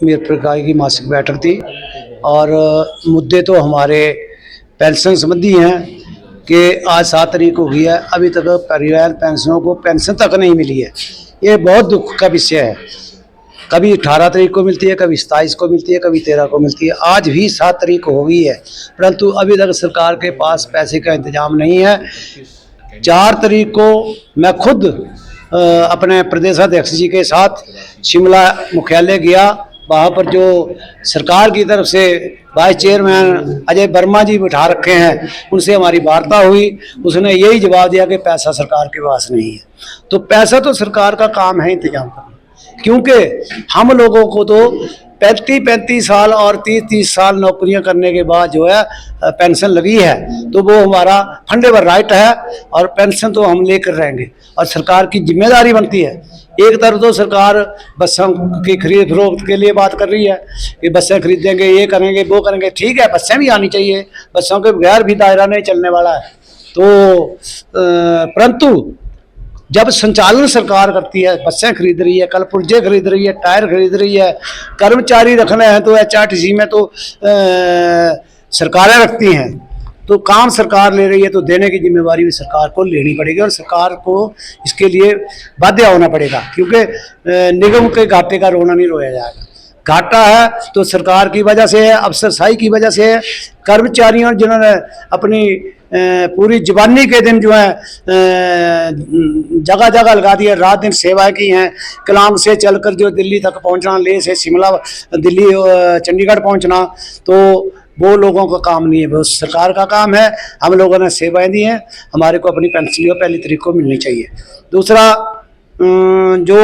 मेरे प्रकार की मासिक बैठक थी और मुद्दे तो हमारे पेंशन संबंधी हैं कि आज 7 तारीख हो गई है, अभी तक परिवार पेंशनों को पेंशन तक नहीं मिली है। ये बहुत दुख का विषय है। कभी 18 तारीख को मिलती है, कभी 27 को मिलती है, कभी 13 को मिलती है। आज भी 7 तारीख हो गई है, परंतु अभी तक सरकार के पास पैसे का इंतजाम नहीं है। 4 तारीख को मैं खुद अपने प्रदेशाध्यक्ष जी के साथ शिमला मुख्यालय गया। वहाँ पर जो सरकार की तरफ से वाइस चेयरमैन अजय वर्मा जी बिठा रखे हैं, उनसे हमारी वार्ता हुई। उसने यही जवाब दिया कि पैसा सरकार के पास नहीं है। तो पैसा तो सरकार का काम है इंतजाम करना, क्योंकि हम लोगों को तो 35-35 साल और 30-30 साल नौकरियां करने के बाद जो है पेंशन लगी है, तो वो हमारा फंडेबल राइट है और पेंशन तो हम लेकर रहेंगे। और सरकार की जिम्मेदारी बनती है। एक तरफ तो सरकार बसों की खरीद फरोख्त के लिए बात कर रही है कि बसें खरीदेंगे, ये करेंगे, वो करेंगे। ठीक है, बसें भी आनी चाहिए, बसों के बगैर भी दायरा नहीं चलने वाला है। तो परंतु जब संचालन सरकार करती है, बसें खरीद रही है, कल पुर्जे खरीद रही है, टायर खरीद रही है, कर्मचारी रखने हैं तो HRTC में तो सरकारें रखती हैं, तो काम सरकार ले रही है, तो देने की जिम्मेवारी भी सरकार को लेनी पड़ेगी और सरकार को इसके लिए बाध्य होना पड़ेगा, क्योंकि निगम के घाटे का रोना नहीं रोया जाएगा। घाटा है तो सरकार की वजह से है, अफसरशाही की वजह से है। कर्मचारियों जिन्होंने अपनी पूरी जवानी के दिन जो है जगह जगह लगा दिए, रात दिन सेवाएं की हैं। कलाम से चलकर जो दिल्ली तक पहुंचना, लेह से शिमला, दिल्ली चंडीगढ़ पहुंचना, तो वो लोगों का काम नहीं है, वो सरकार का काम है। हम लोगों ने सेवाएं दी हैं, हमारे को अपनी पेंशन जो 1 तारीख को मिलनी चाहिए। दूसरा, जो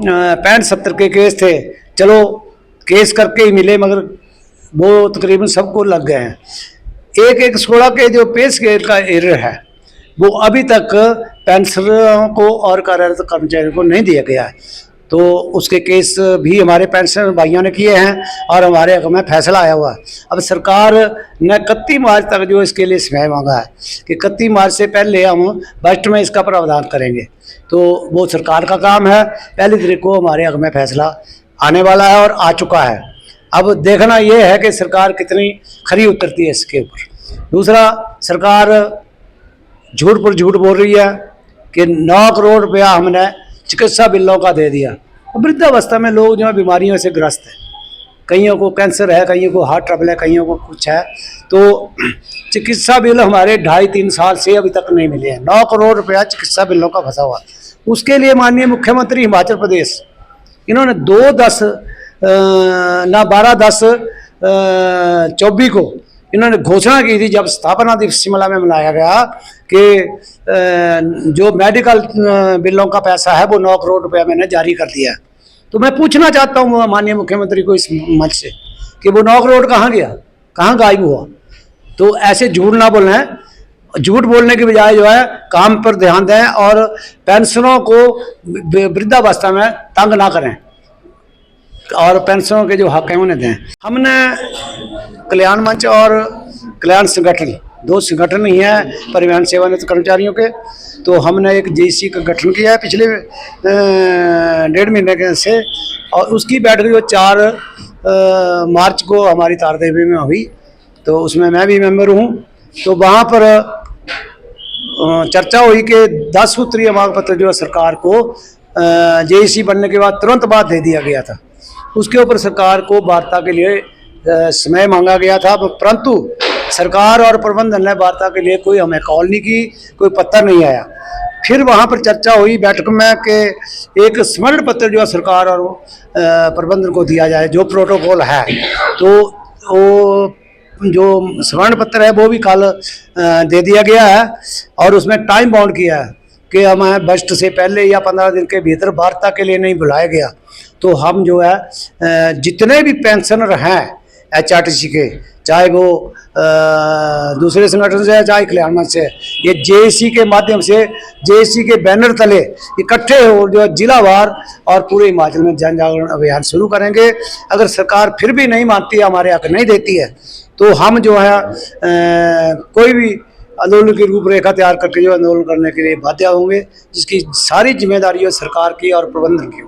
65-70 के केस थे, चलो केस करके ही मिले, मगर वो तकरीबन सबको लग गए हैं। 116 के जो पे स्केल का एरर है, वो अभी तक पेंशनरों को और कार्यरत कर्मचारियों को नहीं दिया गया है। तो उसके केस भी हमारे पेंशन भाइयों ने किए हैं और हमारे हक में फैसला आया हुआ है। अब सरकार ने 31 मार्च तक जो इसके लिए समय मांगा है कि 31 मार्च से पहले हम बजट में इसका प्रावधान करेंगे, तो वो सरकार का काम है। 1 तारीख को हमारे हक में फैसला आने वाला है और आ चुका है। अब देखना ये है कि सरकार कितनी खरी उतरती है इसके ऊपर। दूसरा, सरकार झूठ पर झूठ बोल रही है कि 9 करोड़ रुपया हमने चिकित्सा बिलों का दे दिया। वृद्धावस्था में लोग जो है बीमारियों से ग्रस्त हैं, कईयों को कैंसर है, कईयों को हार्ट ट्रबल है, कईयों को कुछ है, तो चिकित्सा बिल हमारे 2.5-3 साल से अभी तक नहीं मिले हैं। 9 करोड़ रुपया चिकित्सा बिलों का फंसा हुआ। उसके लिए माननीय मुख्यमंत्री हिमाचल प्रदेश, इन्होंने 12/10/24 को इन्होंने घोषणा की थी, जब स्थापना दिवस शिमला में मनाया गया, कि जो मेडिकल बिलों का पैसा है वो 9 करोड़ रुपया मैंने जारी कर दिया। तो मैं पूछना चाहता हूँ माननीय मुख्यमंत्री को इस मंच से कि वो 9 करोड़ कहाँ गया, कहाँ गायब हुआ। तो ऐसे झूठ ना बोलें, झूठ बोलने की बजाय जो है काम पर ध्यान दें और पेंशनों को वृद्धावस्था में तंग ना करें और पेंशनों के जो हक हैं उन्हें दें। हमने कल्याण मंच और कल्याण संगठन, 2 संगठन ही हैं परिवहन सेवानिवृत्त कर्मचारियों के, तो हमने एक JC का गठन किया है पिछले 1.5 महीने के से, और उसकी बैठक जो 4 मार्च को हमारी तारदेवी में हुई, तो उसमें मैं भी मेंबर हूँ। तो वहाँ पर चर्चा हुई कि 10 सूत्रीय मांग पत्र जो सरकार को JC बनने के बाद तुरंत बाद दे दिया गया था। उसके ऊपर सरकार को वार्ता के लिए समय मांगा गया था, परंतु सरकार और प्रबंधन ने वार्ता के लिए कोई हमें कॉल नहीं की, कोई पत्र नहीं आया। फिर वहाँ पर चर्चा हुई बैठक में कि एक स्मरण पत्र जो है सरकार और प्रबंधन को दिया जाए, जो प्रोटोकॉल है। तो वो जो स्मरण पत्र है वो भी कल दे दिया गया है और उसमें टाइम बाउंड किया है कि हमें बजट से पहले या 15 दिन के भीतर वार्ता के लिए नहीं बुलाया गया। तो हम जो है जितने भी पेंशनर हैं HRTC के, चाहे वो दूसरे संगठन से है, चाहे कल्याण मंच से, ये JC के माध्यम से, JC के बैनर तले इकट्ठे हो जो जिलावार और पूरे हिमाचल में जन जागरण अभियान शुरू करेंगे। अगर सरकार फिर भी नहीं मानती है, हमारे हक नहीं देती है, तो हम जो है कोई भी आंदोलन की रूपरेखा तैयार करके जो आंदोलन करने के लिए बाध्य होंगे, जिसकी सारी जिम्मेदारी है सरकार की और प्रबंधन की।